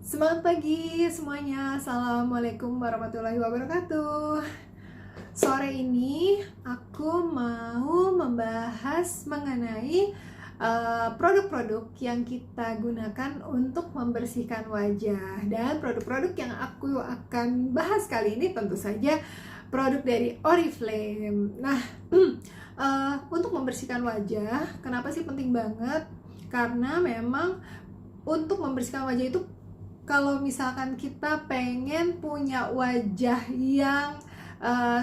Semangat pagi semuanya. Assalamualaikum warahmatullahi wabarakatuh. Sore ini aku mau membahas mengenai produk-produk yang kita gunakan untuk membersihkan wajah. Dan produk-produk yang aku akan bahas kali ini tentu saja produk dari Oriflame. Nah, untuk membersihkan wajah, kenapa sih penting banget? Karena memang untuk membersihkan wajah itu, kalau misalkan kita pengen punya wajah yang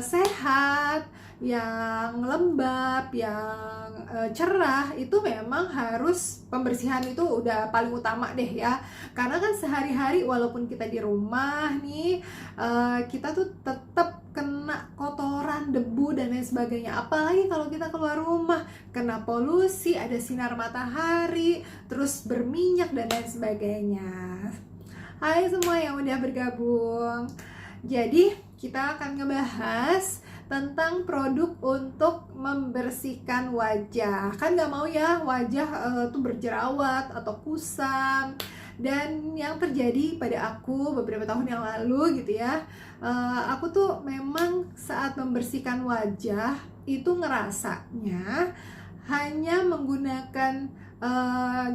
sehat, yang lembab, yang cerah, itu memang harus pembersihan itu udah paling utama deh ya. Karena kan sehari-hari walaupun kita di rumah nih, kita tuh tetap kena kotoran, debu dan lain sebagainya. Apalagi kalau kita keluar rumah, kena polusi, ada sinar matahari, terus berminyak dan lain sebagainya. Hai semua yang udah bergabung. Jadi kita akan ngebahas tentang produk untuk membersihkan wajah. Kan gak mau ya wajah tuh berjerawat atau kusam. Dan yang terjadi pada aku beberapa tahun yang lalu gitu ya, aku tuh memang saat membersihkan wajah itu ngerasanya hanya menggunakan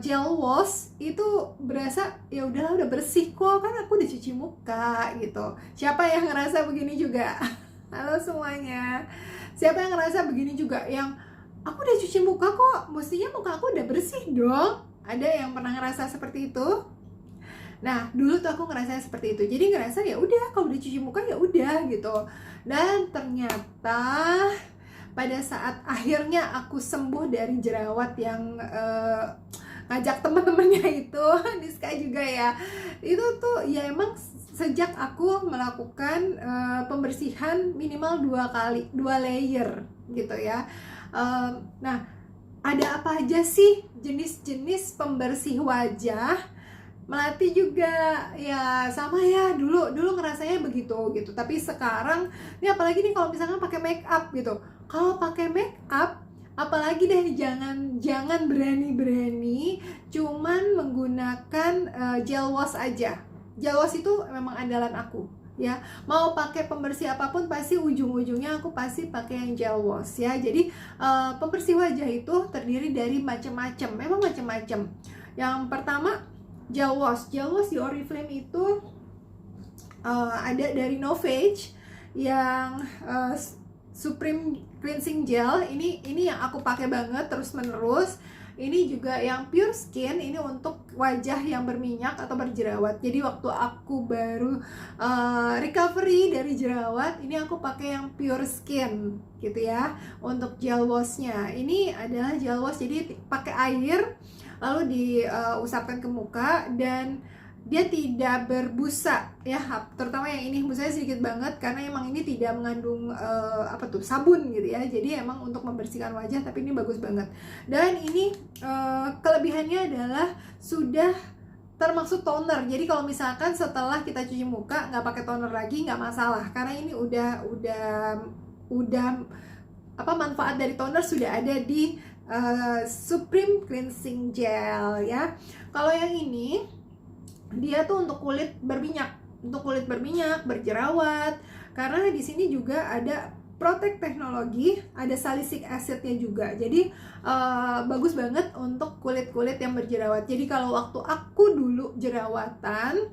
gel wash itu berasa ya udahlah, udah bersih kok, kan aku udah cuci muka gitu. Siapa yang ngerasa begini juga? Halo semuanya. Siapa yang ngerasa begini juga, yang aku udah cuci muka kok, mestinya muka aku udah bersih dong? Ada yang pernah ngerasa seperti itu? Nah, dulu tuh aku ngerasa seperti itu. Jadi ngerasa ya udah, kalau udah cuci muka ya udah gitu. Dan ternyata pada saat akhirnya aku sembuh dari jerawat yang ngajak teman-temannya itu, Niska juga ya, itu tuh ya emang sejak aku melakukan pembersihan minimal 2 layer gitu ya. Nah, ada apa aja sih jenis-jenis pembersih wajah? Melati juga ya sama ya, dulu ngerasanya begitu gitu, tapi sekarang ini apalagi nih kalau misalkan pakai make up gitu. Kalau pakai make up apalagi deh, jangan berani cuman menggunakan gel wash aja. Gel wash itu memang andalan aku ya. Mau pakai pembersih apapun pasti ujung-ujungnya aku pasti pakai yang gel wash ya. Jadi pembersih wajah itu terdiri dari macam-macam, memang macam-macam. Yang pertama, gel wash di Oriflame itu ada dari Novage yang Supreme Cleansing Gel. Ini yang aku pakai banget terus menerus. Ini juga yang Pure Skin, ini untuk wajah yang berminyak atau berjerawat. Jadi waktu aku baru recovery dari jerawat, ini aku pakai yang Pure Skin gitu ya. Untuk gel washnya, ini adalah gel wash, jadi pakai air lalu diusapkan ke muka dan dia tidak berbusa ya, terutama yang ini busanya sedikit banget karena emang ini tidak mengandung sabun gitu ya. Jadi emang untuk membersihkan wajah, tapi ini bagus banget. Dan ini kelebihannya adalah sudah termasuk toner. Jadi kalau misalkan setelah kita cuci muka nggak pakai toner lagi nggak masalah, karena ini udah manfaat dari toner sudah ada di Supreme Cleansing Gel ya. Kalau yang ini dia tuh untuk kulit berminyak, berjerawat. Karena di sini juga ada Protect teknologi, ada salicylic acidnya juga. Jadi bagus banget untuk kulit-kulit yang berjerawat. Jadi kalau waktu aku dulu jerawatan,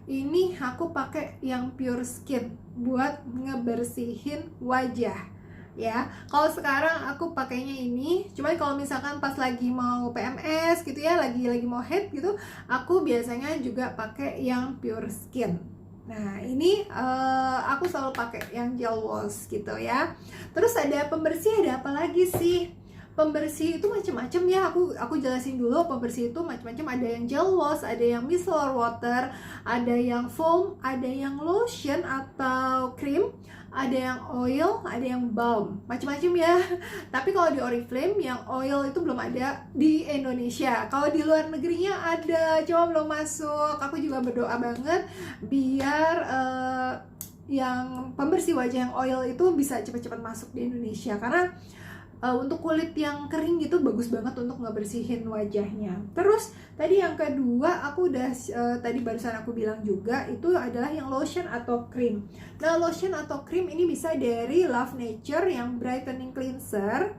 ini aku pakai yang Pure Skin buat ngebersihin wajah ya. Kalau sekarang aku pakainya ini, cuman kalau misalkan pas lagi mau PMS gitu ya, lagi mau head gitu, aku biasanya juga pakai yang Pure Skin. Nah ini aku selalu pakai yang gel wash gitu ya. Terus ada pembersih, ada apa lagi sih? Pembersih itu macam-macam ya, aku jelasin dulu. Pembersih itu macam-macam, ada yang gel wash, ada yang micellar water, ada yang foam, ada yang lotion atau cream, ada yang oil, ada yang balm, macam-macam ya. Tapi kalau di Oriflame yang oil itu belum ada di Indonesia. Kalau di luar negerinya ada, cuma belum masuk. Aku juga berdoa banget biar yang pembersih wajah yang oil itu bisa cepat-cepat masuk di Indonesia, karena untuk kulit yang kering gitu bagus banget untuk ngebersihin wajahnya. Terus tadi yang kedua aku udah tadi barusan aku bilang juga itu adalah yang lotion atau cream. Nah, lotion atau cream ini bisa dari Love Nature yang brightening cleanser,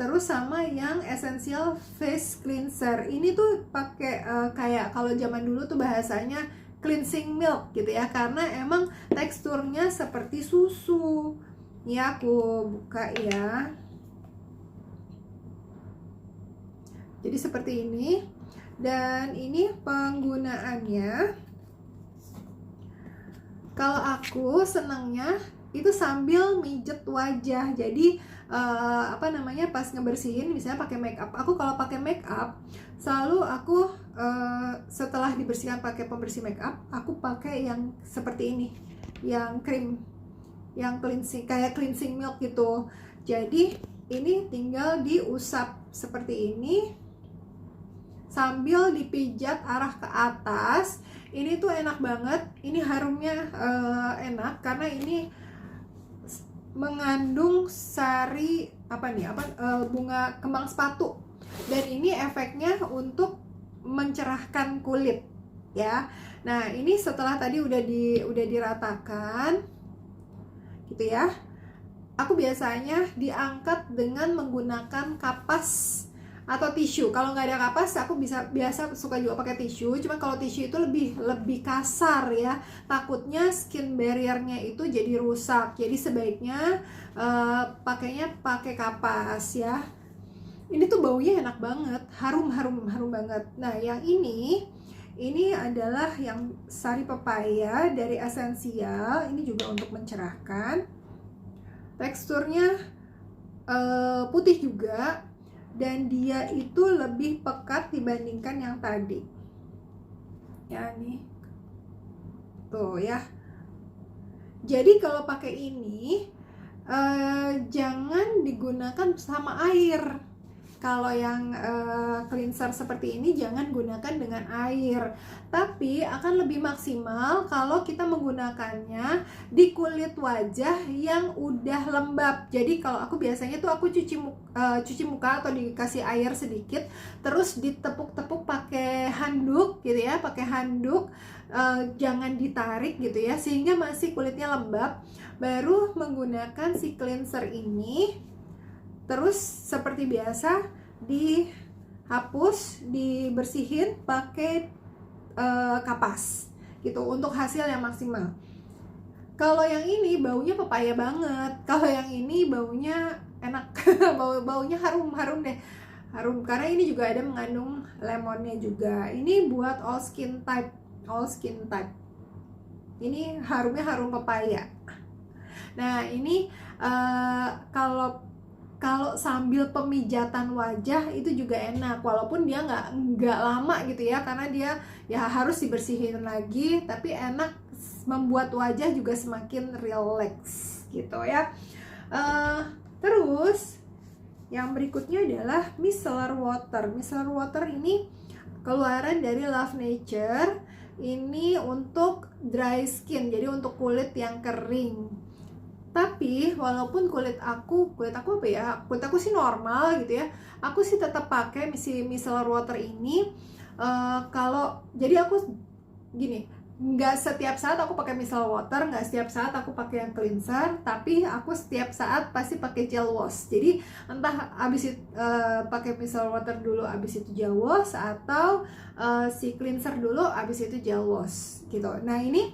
terus sama yang essential face cleanser. Ini tuh pakai kayak kalau zaman dulu tuh bahasanya cleansing milk gitu ya, karena emang teksturnya seperti susu. Ya, aku buka ya. Jadi seperti ini. Dan ini penggunaannya. Kalau aku senangnya itu sambil mijet wajah. Jadi pas ngebersihin misalnya pakai make up. Aku kalau pakai make up selalu aku setelah dibersihkan pakai pembersih make up, aku pakai yang seperti ini, yang cream, yang cleansing, kayak cleansing milk gitu. Jadi ini tinggal diusap seperti ini sambil dipijat arah ke atas. Ini tuh enak banget. Ini harumnya enak karena ini mengandung sari bunga kembang sepatu, dan ini efeknya untuk mencerahkan kulit ya. Nah, ini setelah tadi udah diratakan gitu ya, aku biasanya diangkat dengan menggunakan kapas atau tisu. Kalau nggak ada kapas, aku biasa suka juga pakai tisu. Cuma kalau tisu itu lebih kasar ya, takutnya skin barriernya itu jadi rusak. Jadi sebaiknya pakainya pakai kapas ya. Ini tuh baunya enak banget, harum banget. Nah, yang ini adalah yang sari pepaya dari Essential. Ini juga untuk mencerahkan. Teksturnya putih juga, dan dia itu lebih pekat dibandingkan yang tadi. Ya, nih. Tuh ya. Jadi kalau pakai ini jangan digunakan sama air. Kalau yang cleanser seperti ini jangan gunakan dengan air, tapi akan lebih maksimal kalau kita menggunakannya di kulit wajah yang udah lembab. Jadi kalau aku biasanya tuh aku cuci muka atau dikasih air sedikit, terus ditepuk-tepuk pakai handuk gitu ya, pakai handuk, jangan ditarik gitu ya, sehingga masih kulitnya lembab. Baru menggunakan si cleanser ini. Terus seperti biasa dihapus, dibersihin pakai kapas gitu untuk hasil yang maksimal. Kalau yang ini baunya pepaya banget. Kalau yang ini baunya enak. Baunya harum deh. Harum karena ini juga ada mengandung lemonnya juga. Ini buat all skin type. Ini harumnya harum pepaya. Nah, ini kalau sambil pemijatan wajah itu juga enak, walaupun dia nggak lama gitu ya, karena dia ya harus dibersihin lagi, tapi enak, membuat wajah juga semakin relax gitu ya. Terus yang berikutnya adalah micellar water. Micellar water ini keluaran dari Love Nature. Ini untuk dry skin, jadi untuk kulit yang kering. Tapi walaupun kulit aku sih normal gitu ya, aku sih tetap pakai micellar water ini. Jadi aku gini, nggak setiap saat aku pakai micellar water, nggak setiap saat aku pakai yang cleanser, tapi aku setiap saat pasti pakai gel wash. Jadi entah abis itu pakai micellar water dulu, abis itu gel wash, atau si cleanser dulu, abis itu gel wash gitu. Nah, ini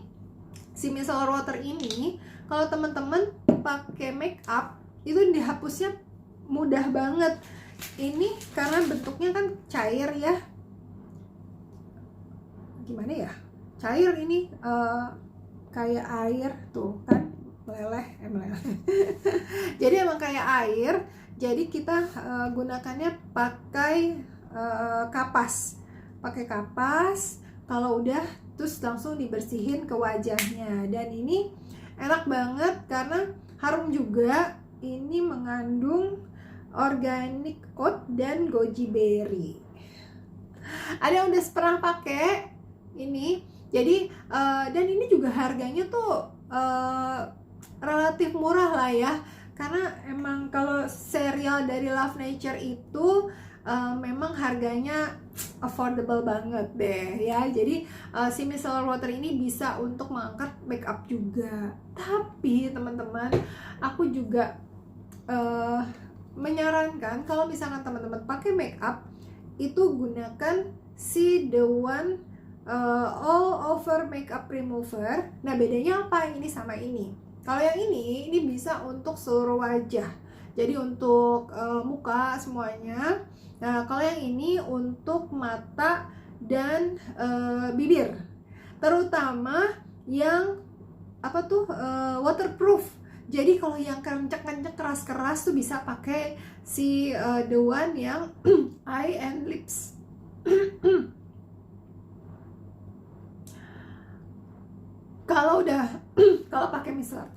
si micellar water ini kalau teman-teman pakai make up itu dihapusnya mudah banget. Ini karena bentuknya kan cair ya. Gimana ya? Cair ini kayak air tuh kan, meleleh. Jadi emang kayak air. Jadi kita gunakannya pakai kapas. Pakai kapas. Kalau udah terus langsung dibersihin ke wajahnya. Dan ini enak banget karena harum juga. Ini mengandung organic oat dan goji berry. Ada yang udah pernah pakai ini. Jadi dan ini juga harganya tuh relatif murah lah ya. karena emang kalau serial dari Love Nature itu memang harganya affordable banget deh ya. Jadi si micellar water ini bisa untuk mengangkat makeup juga. Tapi teman-teman, aku juga menyarankan kalau misalkan teman-teman pakai makeup itu gunakan si The One All Over Makeup Remover. Nah, bedanya apa ini sama ini? Kalau yang ini bisa untuk seluruh wajah. Jadi untuk muka semuanya. Nah, kalau yang ini untuk mata dan bibir. Terutama yang waterproof. Jadi kalau yang kenceng-kenceng, keras-keras tuh bisa pakai si The One yang eye and lips. Kalau pakai micellar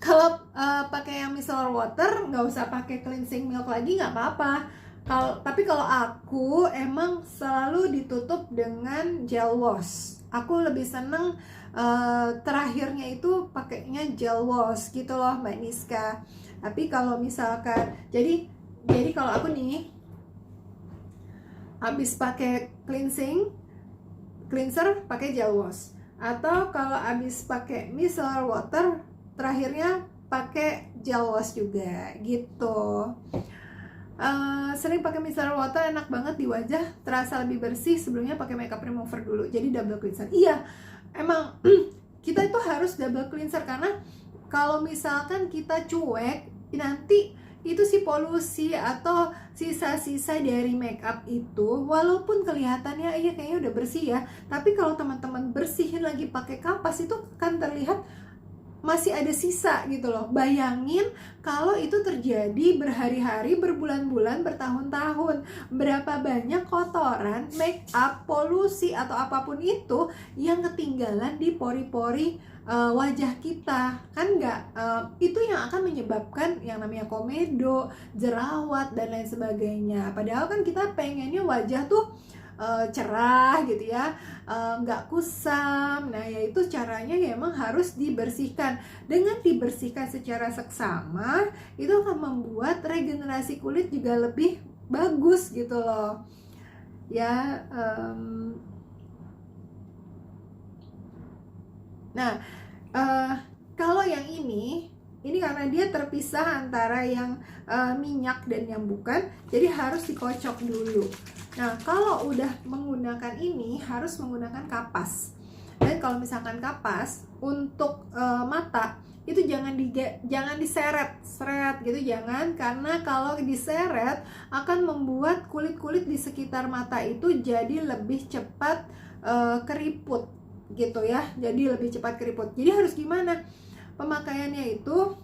kalau pakai yang micellar water nggak usah pakai cleansing milk lagi, nggak apa-apa. Tapi kalau aku emang selalu ditutup dengan gel wash. Aku lebih seneng terakhirnya itu pakainya gel wash gitu loh Mbak Niska. Tapi kalau misalkan jadi kalau aku nih habis pakai cleanser pakai gel wash, atau kalau habis pakai micellar water terakhirnya pakai gel wash juga gitu. Sering pakai micellar water enak banget di wajah, terasa lebih bersih. Sebelumnya pakai makeup remover dulu, jadi double cleanser. Iya, emang kita itu harus double cleanser, karena kalau misalkan kita cuek, nanti itu si polusi atau sisa-sisa dari makeup itu walaupun kelihatannya kayaknya udah bersih ya, tapi kalau teman-teman bersihin lagi pakai kapas itu kan terlihat masih ada sisa gitu loh. Bayangin kalau itu terjadi berhari-hari, berbulan-bulan, bertahun-tahun, berapa banyak kotoran, make up, polusi atau apapun itu yang ketinggalan di pori-pori wajah kita, kan itu yang akan menyebabkan yang namanya komedo, jerawat dan lain sebagainya. Padahal kan kita pengennya wajah tuh cerah gitu ya, nggak kusam. Nah, yaitu caranya ya emang harus dibersihkan. Dengan dibersihkan secara seksama, itu akan membuat regenerasi kulit juga lebih bagus gitu loh ya. Nah, kalau yang ini karena dia terpisah antara yang minyak dan yang bukan, jadi harus dikocok dulu. Nah, kalau udah menggunakan ini harus menggunakan kapas. Dan kalau misalkan kapas untuk mata itu jangan diseret gitu, jangan, karena kalau diseret akan membuat kulit-kulit di sekitar mata itu jadi lebih cepat keriput gitu ya. Jadi lebih cepat keriput. Jadi harus gimana? Pemakaiannya itu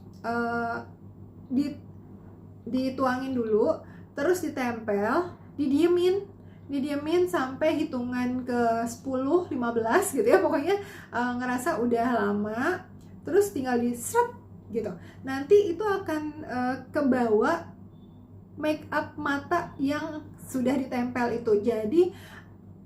dituangin dulu, terus ditempel, didiemin sampai hitungan ke 10, 15 gitu ya. Pokoknya ngerasa udah lama, terus tinggal di-srep gitu. Nanti itu akan kebawa make up mata yang sudah ditempel itu. Jadi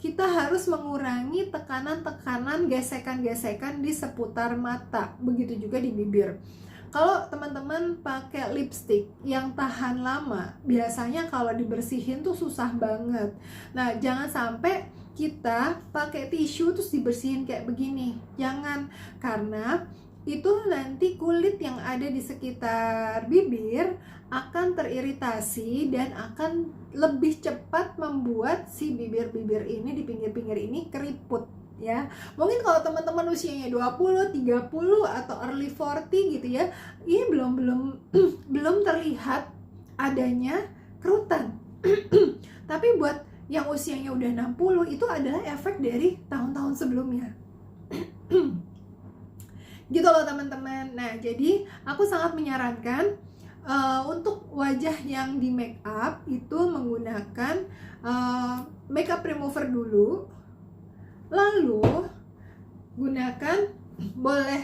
kita harus mengurangi tekanan-tekanan, gesekan-gesekan di seputar mata. Begitu juga di bibir. Kalau teman-teman pakai lipstick yang tahan lama, biasanya kalau dibersihin tuh susah banget. Nah, jangan sampai kita pakai tisu terus dibersihin kayak begini. Jangan, karena itu nanti kulit yang ada di sekitar bibir akan teriritasi dan akan lebih cepat membuat si bibir-bibir ini di pinggir-pinggir ini keriput ya. Mungkin kalau teman-teman usianya 20, 30 atau early 40 gitu ya, ini belum terlihat adanya kerutan. Tapi buat yang usianya udah 60 itu adalah efek dari tahun-tahun sebelumnya. Gitu loh teman-teman. Nah, jadi aku sangat menyarankan untuk wajah yang di make up itu menggunakan makeup remover dulu, lalu gunakan boleh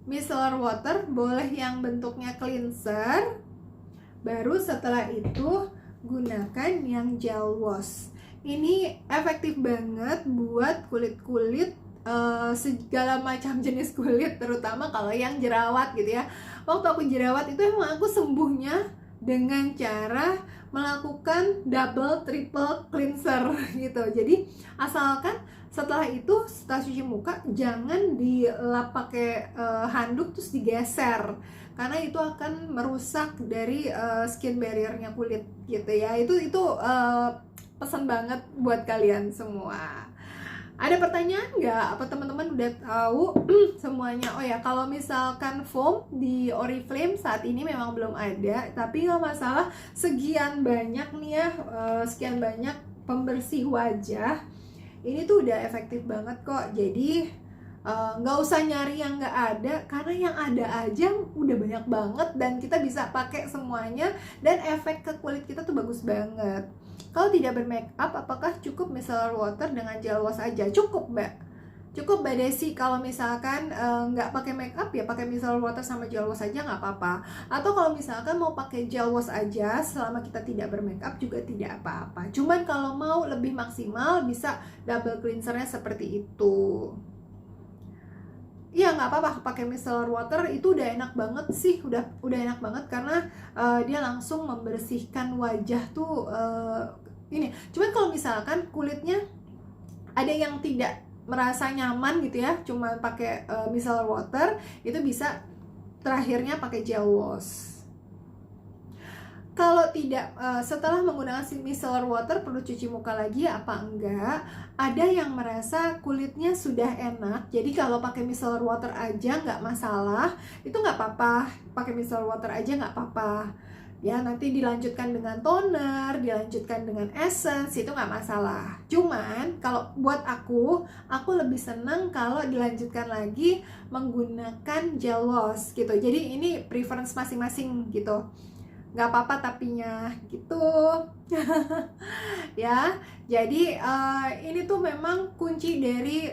micellar water, boleh yang bentuknya cleanser, baru setelah itu gunakan yang gel wash. Ini efektif banget buat kulit-kulit segala macam jenis kulit, terutama kalau yang jerawat gitu ya. waktu aku jerawat itu emang aku sembuhnya dengan cara melakukan double triple cleanser gitu. Jadi asalkan setelah itu, setelah cuci muka, jangan dilap pakai handuk terus digeser, karena itu akan merusak dari skin barriernya kulit gitu ya. Itu pesan banget buat kalian semua. Ada pertanyaan nggak? Apa teman-teman udah tahu semuanya? Oh ya, kalau misalkan foam di Oriflame saat ini memang belum ada, tapi nggak masalah. Sekian banyak nih ya, sekian banyak pembersih wajah. Ini tuh udah efektif banget kok. Jadi nggak usah nyari yang nggak ada, karena yang ada aja udah banyak banget dan kita bisa pakai semuanya, dan efek ke kulit kita tuh bagus banget. Kalau tidak bermake up, apakah cukup micellar water dengan gel wash aja? Cukup mbak, cukup mbak Desi. Kalau misalkan nggak pakai make up ya pakai micellar water sama gel wash aja nggak apa-apa. Atau kalau misalkan mau pakai gel wash aja selama kita tidak bermake up juga tidak apa-apa. Cuman kalau mau lebih maksimal bisa double cleansernya seperti itu. Iya nggak apa-apa pakai micellar water, itu udah enak banget sih, udah enak banget karena dia langsung membersihkan wajah tuh ini. Cuman kalau misalkan kulitnya ada yang tidak merasa nyaman gitu ya, cuma pakai micellar water, itu bisa terakhirnya pakai gel wash. Kalau tidak, setelah menggunakan micellar water perlu cuci muka lagi apa enggak? Ada yang merasa kulitnya sudah enak, jadi kalau pakai micellar water aja nggak masalah, itu nggak apa-apa, pakai micellar water aja nggak apa-apa. Ya nanti dilanjutkan dengan toner, dilanjutkan dengan essence, itu nggak masalah. Cuman kalau buat aku lebih seneng kalau dilanjutkan lagi menggunakan gel wash gitu. Jadi ini preference masing-masing gitu. Nggak apa-apa tapinya gitu. Ya, jadi ini tuh memang kunci dari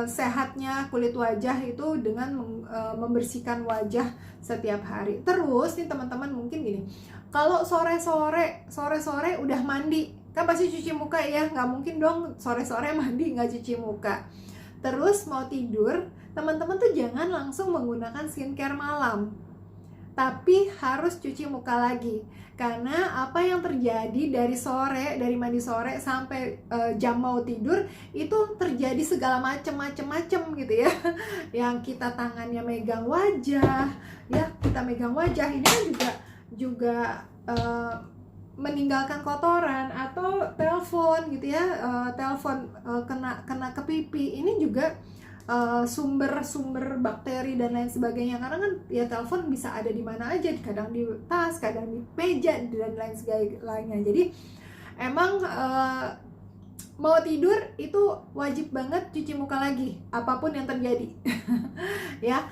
sehatnya kulit wajah itu dengan membersihkan wajah setiap hari. Terus nih teman-teman mungkin gini, kalau sore-sore udah mandi kan pasti cuci muka ya, nggak mungkin dong sore-sore mandi nggak cuci muka. Terus mau tidur, teman-teman tuh jangan langsung menggunakan skincare malam, tapi harus cuci muka lagi. Karena apa yang terjadi dari mandi sore sampai jam mau tidur itu terjadi segala macem gitu ya. Yang kita tangannya megang wajah, ya kita megang wajah, ini kan juga meninggalkan kotoran, atau telepon gitu ya, telepon kena ke pipi, ini juga sumber bakteri dan lain sebagainya. Karena kan ya telepon bisa ada di mana aja, kadang di tas, kadang di meja dan lain sebagainya. Jadi emang mau tidur itu wajib banget cuci muka lagi apapun yang terjadi. Ya,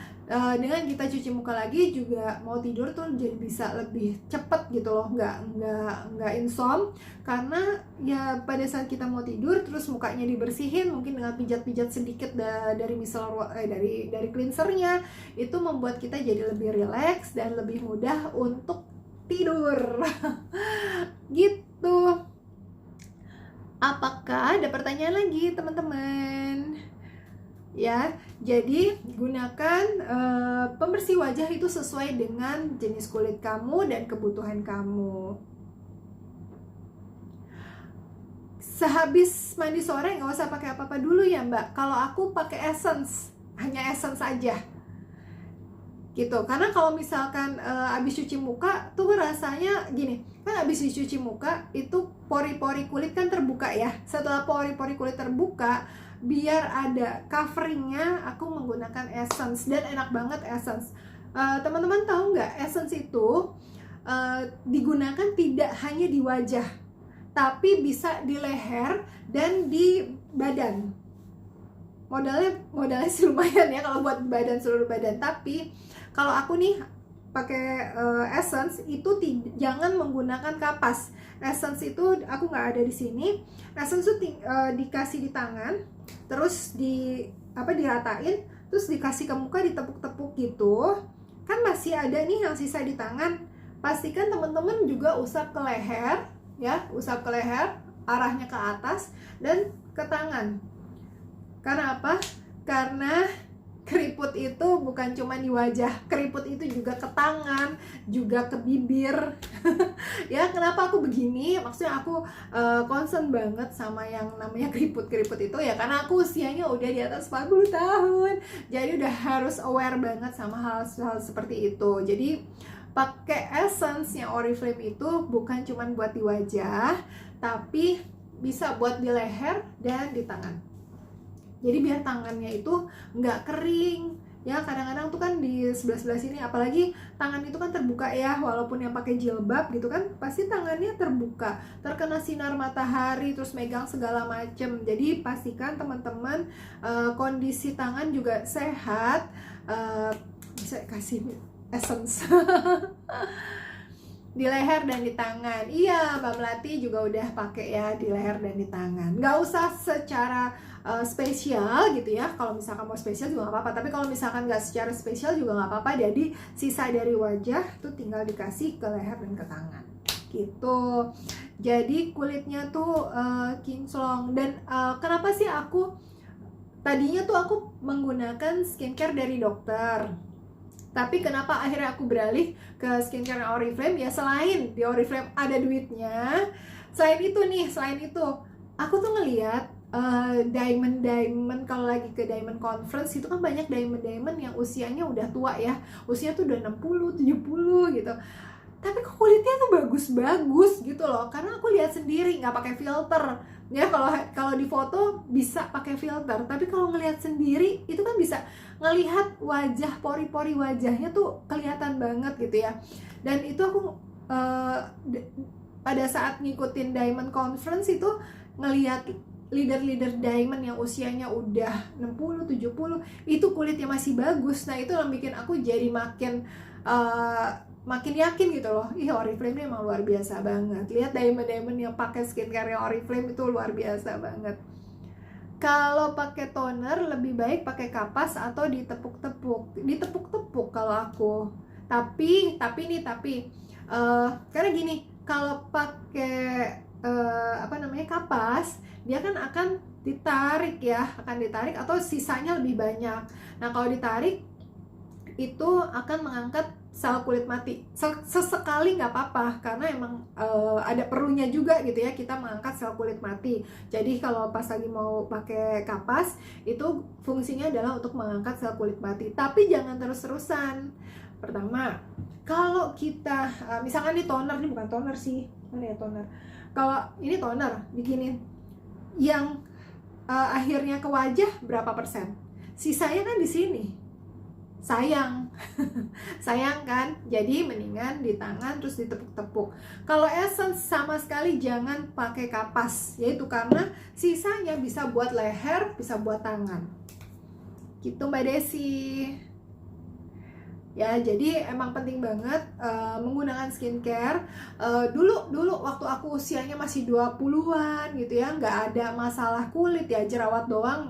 dengan kita cuci muka lagi juga mau tidur tuh jadi bisa lebih cepet gitu loh, nggak insom. Karena ya pada saat kita mau tidur terus mukanya dibersihin mungkin dengan pijat-pijat sedikit dari dari cleansernya, itu membuat kita jadi lebih rileks dan lebih mudah untuk tidur. Gitu. Apakah ada pertanyaan lagi teman-teman? Ya, jadi gunakan pembersih wajah itu sesuai dengan jenis kulit kamu dan kebutuhan kamu. Sehabis mandi sore nggak usah pakai apa-apa dulu ya mbak. Kalau aku pakai essence, hanya essence aja gitu. Karena kalau misalkan habis cuci muka tuh rasanya gini, kan habis dicuci muka itu pori-pori kulit kan terbuka ya. Setelah pori-pori kulit terbuka, biar ada coveringnya, aku menggunakan essence dan enak banget essence. Teman-teman tahu nggak, essence itu digunakan tidak hanya di wajah, tapi bisa di leher dan di badan. Modalnya sih lumayan ya kalau buat badan, seluruh badan. Tapi kalau aku nih pakai essence itu jangan menggunakan kapas. Essence itu aku nggak ada di sini. Essence itu dikasih di tangan, terus diratain, terus dikasih ke muka, ditepuk-tepuk gitu. Kan masih ada nih yang sisa di tangan. Pastikan teman-teman juga usap ke leher, ya, usap ke leher, arahnya ke atas dan ke tangan. Karena apa? Karena keriput itu bukan cuma di wajah, keriput itu juga ke tangan, juga ke bibir. Ya, kenapa aku begini? Maksudnya aku concern banget sama yang namanya keriput-keriput itu ya, karena aku usianya udah di atas 40 tahun. Jadi udah harus aware banget sama hal-hal seperti itu. Jadi pakai essence-nya Oriflame itu bukan cuma buat di wajah, tapi bisa buat di leher dan di tangan. Jadi biar tangannya itu nggak kering. Ya, kadang-kadang tuh kan di sebelah-sebelah sini, apalagi tangan itu kan terbuka ya, walaupun yang pakai jilbab gitu kan, pasti tangannya terbuka, terkena sinar matahari, terus megang segala macem. Jadi pastikan teman-teman kondisi tangan juga sehat. Bisa kasih essence di leher dan di tangan. Iya, Mbak Melati juga udah pakai ya di leher dan di tangan. Nggak usah secara spesial gitu ya. Kalau misalkan mau spesial juga nggak apa-apa. Tapi kalau misalkan nggak secara spesial juga nggak apa-apa. Jadi sisa dari wajah tuh tinggal dikasih ke leher dan ke tangan. Gitu. Jadi kulitnya tuh kinclong. Dan kenapa sih tadinya tuh aku menggunakan skincare dari dokter. Tapi kenapa akhirnya aku beralih ke skincare Oriflame? Ya selain di Oriflame ada duitnya, selain itu aku tuh ngeliat diamond kalau lagi ke diamond conference itu kan banyak diamond yang usianya udah tua ya, usia tuh udah 60, 70 gitu. Tapi kok kulitnya tuh bagus-bagus gitu loh, karena aku lihat sendiri nggak pakai filter ya. Kalau di foto bisa pakai filter, tapi kalau ngelihat sendiri itu kan bisa ngelihat wajah, pori-pori wajahnya tuh kelihatan banget gitu ya. Dan itu aku pada saat ngikutin Diamond Conference itu ngelihat leader-leader diamond yang usianya udah 60, 70 itu kulitnya masih bagus. Nah, itu yang bikin aku jadi makin yakin gitu loh. Oriflame ini emang luar biasa banget. Lihat diamond yang pakai skincare Oriflame itu luar biasa banget. Kalau pakai toner lebih baik pakai kapas atau ditepuk-tepuk kalau aku. Tapi karena gini, kalau pakai kapas, dia kan akan ditarik atau sisanya lebih banyak. Nah, kalau ditarik itu akan mengangkat sel kulit mati. Sesekali nggak apa-apa, karena emang ada perlunya juga gitu ya, kita mengangkat sel kulit mati. Jadi kalau pas lagi mau pakai kapas, itu fungsinya adalah untuk mengangkat sel kulit mati. Tapi jangan terus-terusan. Pertama, kalau kita misalkan ini toner, ini bukan toner sih, mana ya toner? Kalau ini toner, begini, yang akhirnya ke wajah berapa persen? Sisanya kan di sini. Sayang kan, jadi mendingan di tangan terus ditepuk-tepuk. Kalau essence sama sekali jangan pakai kapas, yaitu karena sisanya bisa buat leher, bisa buat tangan gitu Mbak Desi ya. Jadi emang penting banget menggunakan skincare. Dulu waktu aku usianya masih 20-an gitu ya, nggak ada masalah kulit ya, jerawat doang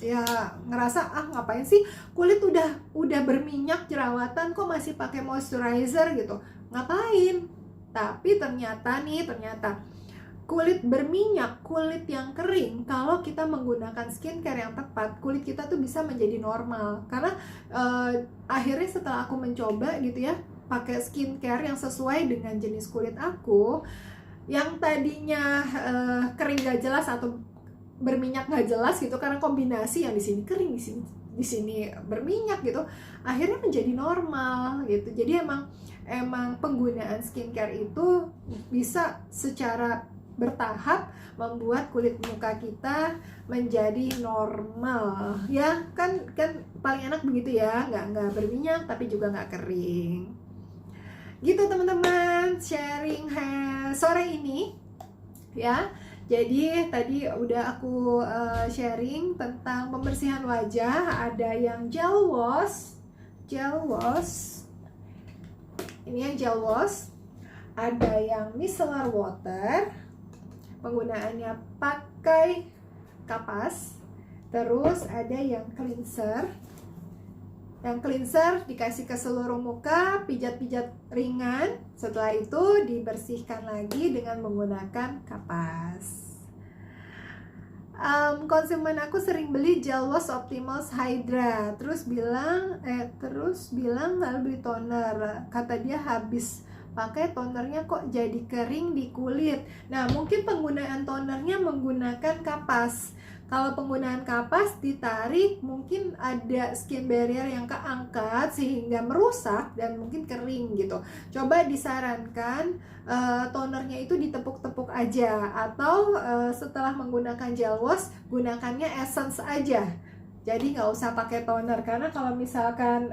ya, ngerasa ngapain sih kulit udah berminyak, jerawatan kok masih pakai moisturizer gitu, ngapain. Tapi ternyata kulit berminyak, kulit yang kering, kalau kita menggunakan skincare yang tepat, kulit kita tuh bisa menjadi normal. Karena akhirnya setelah aku mencoba gitu ya, pakai skincare yang sesuai dengan jenis kulit aku, yang tadinya kering gak jelas atau berminyak nggak jelas gitu, karena kombinasi yang di sini kering, di sini berminyak gitu, akhirnya menjadi normal gitu. Jadi emang penggunaan skincare itu bisa secara bertahap membuat kulit muka kita menjadi normal ya kan paling enak begitu ya, nggak berminyak tapi juga nggak kering gitu teman-teman. Sharing sore ini ya. Jadi tadi udah aku sharing tentang pembersihan wajah. Ada yang gel wash. Ini yang gel wash. Ada yang micellar water. Penggunaannya pakai kapas. Terus ada yang cleanser. Yang cleanser dikasih ke seluruh muka, pijat-pijat ringan. Setelah itu dibersihkan lagi dengan menggunakan kapas. konsumen aku sering beli gel wash Optimal Hydra, terus bilang lalu beli toner, kata dia habis pakai tonernya kok jadi kering di kulit. Nah, mungkin penggunaan tonernya menggunakan kapas. Kalau penggunaan kapas ditarik, mungkin ada skin barrier yang keangkat sehingga merusak dan mungkin kering gitu. Coba disarankan tonernya itu ditepuk-tepuk aja, atau setelah menggunakan gel wash gunakannya essence aja. Jadi nggak usah pakai toner, karena kalau misalkan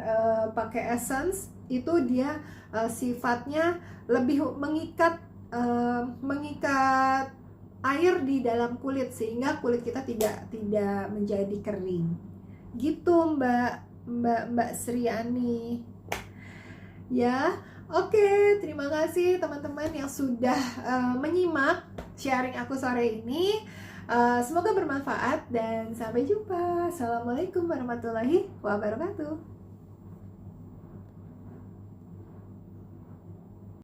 pakai essence itu dia sifatnya lebih mengikat air di dalam kulit sehingga kulit kita tidak menjadi kering. Gitu Mbak Sriani. Ya, oke, terima kasih teman-teman yang sudah menyimak sharing aku sore ini. Semoga bermanfaat dan sampai jumpa. Assalamualaikum warahmatullahi wabarakatuh.